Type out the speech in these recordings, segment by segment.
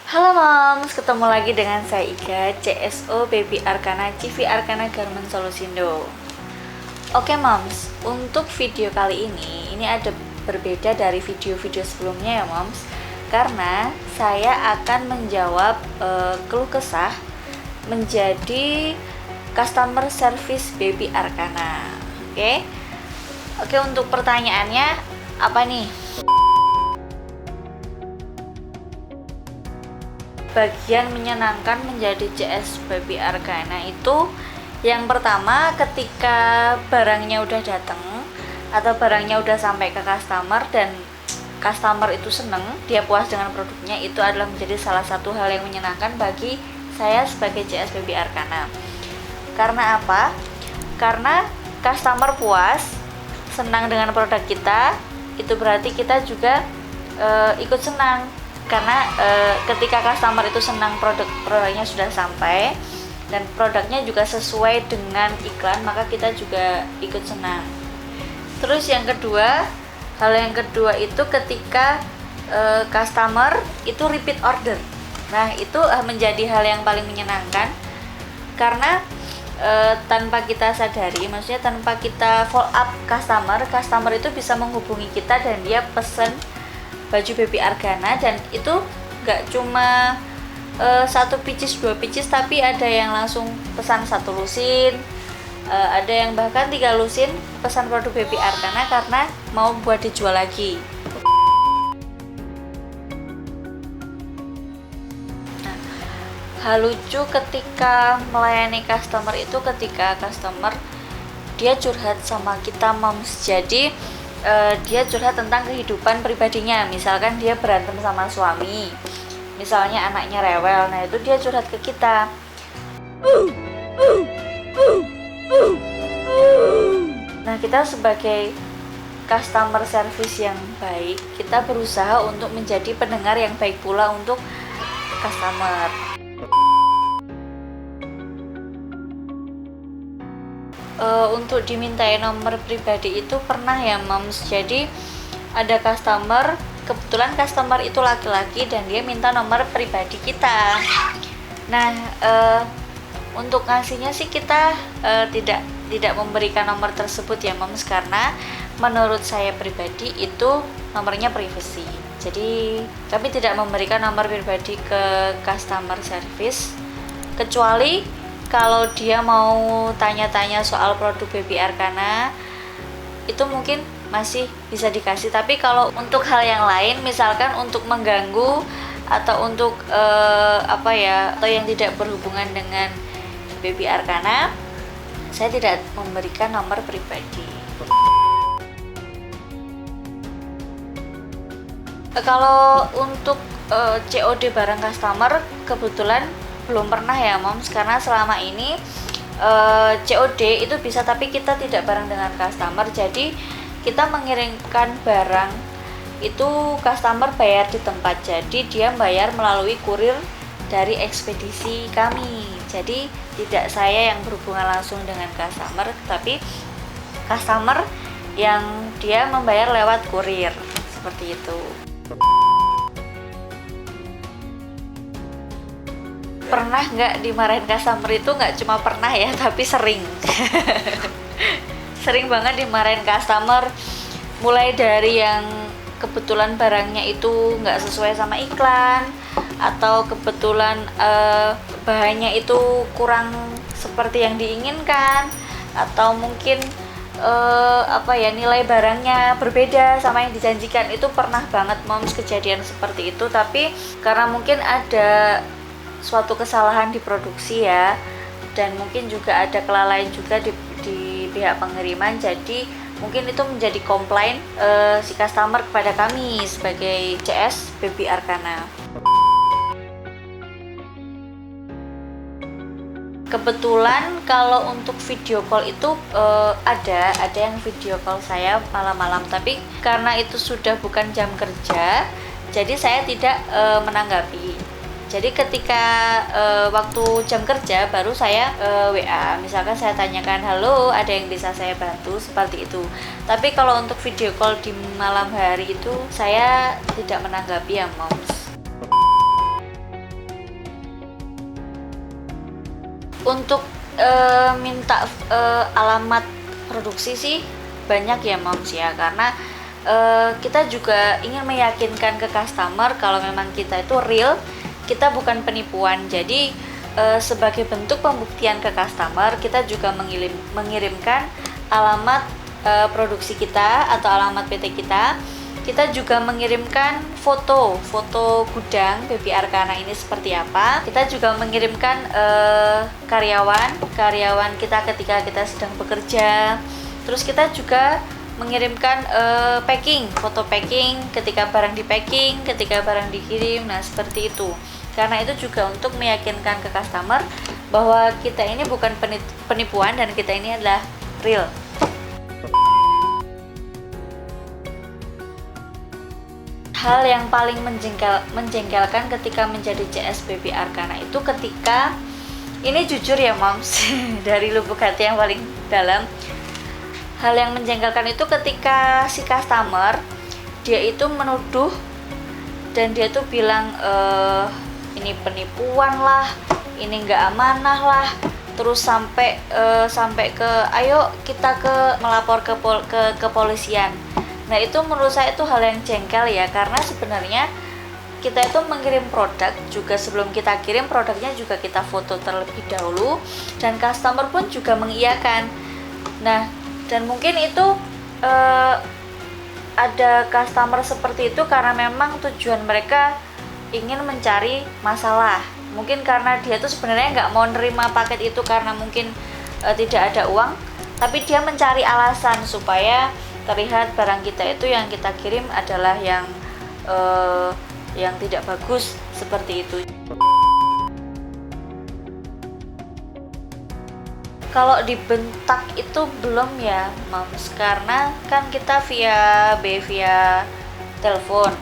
Halo Moms, ketemu lagi dengan saya Iga, CSO Baby Arkana, CV Arkana Garment Solusindo. Oke Moms, untuk video kali ini ada berbeda dari video-video sebelumnya ya Moms. Karena saya akan menjawab keluh kesah menjadi customer service Baby Arkana. Oke, untuk pertanyaannya apa nih? Bagian menyenangkan menjadi CS Baby Arkana itu yang pertama ketika barangnya udah datang atau barangnya udah sampai ke customer dan customer itu seneng, dia puas dengan produknya, itu adalah menjadi salah satu hal yang menyenangkan bagi saya sebagai CS Baby Arkana. Karena apa? Karena customer puas, senang dengan produk kita, itu berarti kita juga ikut senang. Karena ketika customer itu senang produknya sudah sampai dan produknya juga sesuai dengan iklan, maka kita juga ikut senang. Terus hal yang kedua itu ketika customer itu repeat order. Nah, itu menjadi hal yang paling menyenangkan karena tanpa kita sadari, maksudnya tanpa kita follow up customer itu bisa menghubungi kita dan dia pesen baju Baby Arkana, dan itu gak cuma 1 pieces 2 pieces, tapi ada yang langsung pesan 1 lusin, ada yang bahkan 3 lusin pesan produk Baby Arkana karena mau buat dijual lagi. Nah, hal lucu ketika melayani customer itu ketika customer dia curhat sama kita Moms. Jadi dia curhat tentang kehidupan pribadinya, misalkan dia berantem sama suami, misalnya anaknya rewel, nah itu dia curhat ke kita. Nah, kita sebagai customer service yang baik, kita berusaha untuk menjadi pendengar yang baik pula untuk customer. Untuk dimintai nomor pribadi itu pernah ya Moms. Jadi ada kebetulan customer itu laki-laki dan dia minta nomor pribadi kita. Nah, untuk ngasihnya sih kita tidak memberikan nomor tersebut ya Moms, karena menurut saya pribadi itu nomornya privacy. Jadi kami tidak memberikan nomor pribadi ke customer service, kecuali kalau dia mau tanya-tanya soal produk Baby Arkana itu mungkin masih bisa dikasih. Tapi kalau untuk hal yang lain, misalkan untuk mengganggu atau untuk atau yang tidak berhubungan dengan Baby Arkana, saya tidak memberikan nomor pribadi. Kalau untuk COD bareng customer kebetulan belum pernah ya Moms, karena selama ini COD itu bisa tapi kita tidak bareng dengan customer. Jadi kita mengirimkan barang itu customer bayar di tempat, jadi dia bayar melalui kurir dari ekspedisi kami. Jadi tidak saya yang berhubungan langsung dengan customer, tapi customer yang dia membayar lewat kurir, seperti itu. Pernah nggak dimarahin customer itu nggak cuma pernah ya, tapi sering. Sering banget dimarahin customer, mulai dari yang kebetulan barangnya itu nggak sesuai sama iklan, atau kebetulan bahannya itu kurang seperti yang diinginkan, atau mungkin nilai barangnya berbeda sama yang dijanjikan. Itu pernah banget Moms kejadian seperti itu. Tapi karena mungkin ada suatu kesalahan di produksi ya, dan mungkin juga ada kelalaian juga di pihak pengiriman, jadi mungkin itu menjadi komplain si customer kepada kami sebagai CS Baby Arkana. Kebetulan kalau untuk video call itu ada yang video call saya malam-malam, tapi karena itu sudah bukan jam kerja, jadi saya tidak menanggapi. Jadi ketika waktu jam kerja baru saya WA, misalkan saya tanyakan, halo, ada yang bisa saya bantu, seperti itu. Tapi kalau untuk video call di malam hari itu saya tidak menanggapi ya Moms. Untuk minta alamat produksi sih banyak ya moms ya, karena kita juga ingin meyakinkan ke customer kalau memang kita itu real, kita bukan penipuan. Jadi sebagai bentuk pembuktian ke customer, kita juga mengirimkan alamat produksi kita atau alamat PT kita. Kita juga mengirimkan foto gudang Baby Arcana ini seperti apa. Kita juga mengirimkan karyawan kita ketika kita sedang bekerja. Terus kita juga mengirimkan foto packing ketika barang di packing, ketika barang dikirim. Nah, seperti itu. Karena itu juga untuk meyakinkan ke customer bahwa kita ini bukan penipuan dan kita ini adalah real. Hal yang paling menjengkelkan ketika menjadi CS Baby Arcana itu ketika, ini jujur ya moms, dari lubuk hati yang paling dalam, hal yang menjengkelkan itu ketika si customer dia itu menuduh dan dia tuh bilang ini penipuan lah, ini nggak amanah lah, terus sampai ke ayo kita melapor ke kepolisian. Nah, itu menurut saya itu hal yang jengkel ya, karena sebenarnya kita itu mengirim produk juga, sebelum kita kirim produknya juga kita foto terlebih dahulu dan customer pun juga mengiyakan. Nah, dan mungkin itu ada customer seperti itu karena memang tujuan mereka ingin mencari masalah. Mungkin karena dia tuh sebenarnya nggak mau nerima paket itu karena mungkin tidak ada uang, tapi dia mencari alasan supaya terlihat barang kita itu yang kita kirim adalah yang tidak bagus, seperti itu. Kalau dibentak itu belum ya moms, karena kan kita via telepon.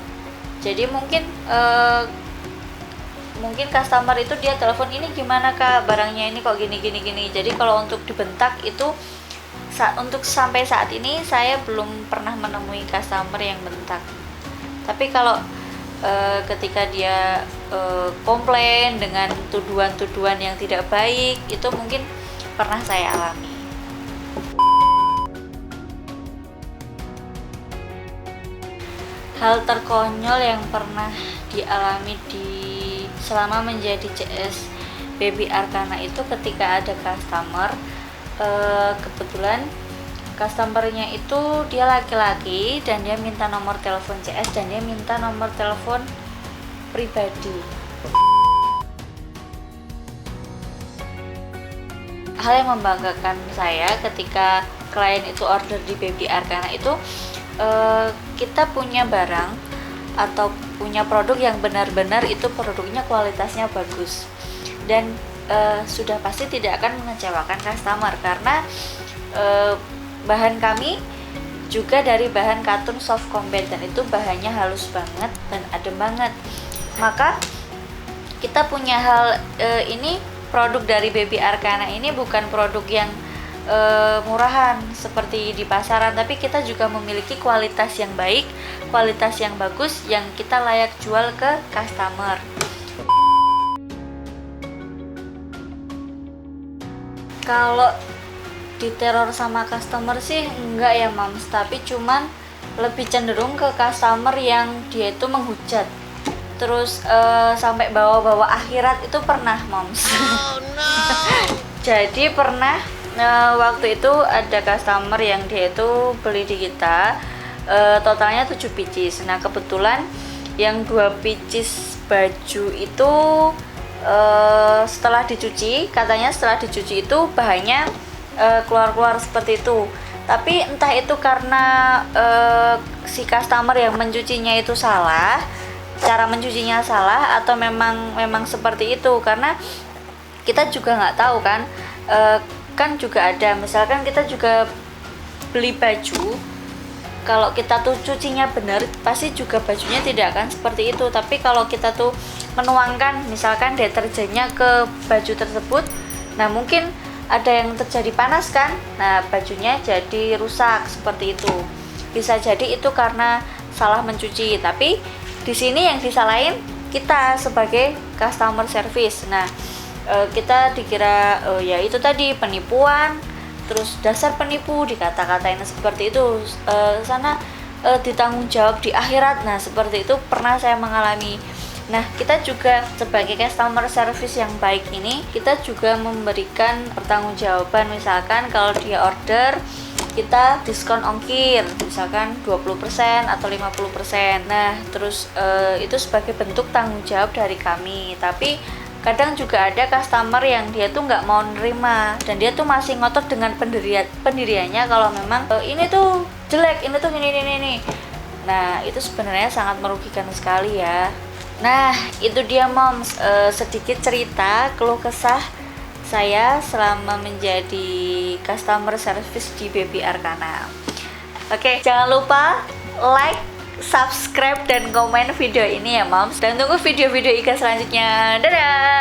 Jadi mungkin customer itu dia telepon, ini gimana kak barangnya ini kok gini. Jadi kalau untuk dibentak itu untuk sampai saat ini saya belum pernah menemui customer yang bentak. Tapi kalau ketika dia komplain dengan tuduhan-tuduhan yang tidak baik, itu mungkin pernah saya alami. Hal terkonyol yang pernah dialami selama menjadi CS Baby Arcana itu ketika ada customer, kebetulan customernya itu dia laki-laki dan dia minta nomor telepon CS dan dia minta nomor telepon pribadi. Hal yang membanggakan saya ketika klien itu order di Baby Arcana itu, kita punya barang atau punya produk yang benar-benar itu produknya kualitasnya bagus dan sudah pasti tidak akan mengecewakan customer, karena bahan kami juga dari bahan katun soft combat dan itu bahannya halus banget dan adem banget. Maka kita punya hal ini, produk dari Baby Arcana ini bukan produk yang murahan seperti di pasaran, tapi kita juga memiliki kualitas yang baik, kualitas yang bagus yang kita layak jual ke customer. Kalau diteror sama customer sih enggak ya moms, tapi cuman lebih cenderung ke customer yang dia itu menghujat, terus sampai bawa-bawa akhirat itu pernah moms. Oh, no. Jadi pernah waktu itu ada customer yang dia itu beli di kita totalnya 7 pieces. Nah kebetulan yang 2 pieces baju itu setelah dicuci, katanya setelah dicuci itu bahannya keluar-keluar seperti itu. Tapi entah itu karena si customer yang mencucinya itu salah, cara mencucinya salah, atau memang seperti itu, karena kita juga nggak tahu kan. Kan juga ada, misalkan kita juga beli baju, kalau kita tuh cucinya benar pasti juga bajunya tidak akan seperti itu. Tapi kalau kita tuh menuangkan misalkan deterjennya ke baju tersebut, nah mungkin ada yang terjadi panas kan, nah bajunya jadi rusak seperti itu. Bisa jadi itu karena salah mencuci, tapi di sini yang disalahin kita sebagai customer service. Nah kita dikira ya itu tadi penipuan, terus dasar penipu, dikata-katain seperti itu, sana ditanggung jawab di akhirat. Nah seperti itu pernah saya mengalami. Nah kita juga sebagai customer service yang baik ini, kita juga memberikan pertanggungjawaban. Misalkan kalau dia order, kita diskon ongkir misalkan 20% atau 50%. Nah terus itu sebagai bentuk tanggung jawab dari kami. Tapi kadang juga ada customer yang dia tuh nggak mau nerima, dan dia tuh masih ngotot dengan pendiriannya kalau memang ini tuh jelek, ini tuh ini. Nah itu sebenarnya sangat merugikan sekali ya. Nah itu dia moms, sedikit cerita keluh kesah saya selama menjadi customer service di Baby Arcana. Oke, jangan lupa like, subscribe, dan komen video ini ya moms, dan tunggu video-video Ika selanjutnya. Dadah.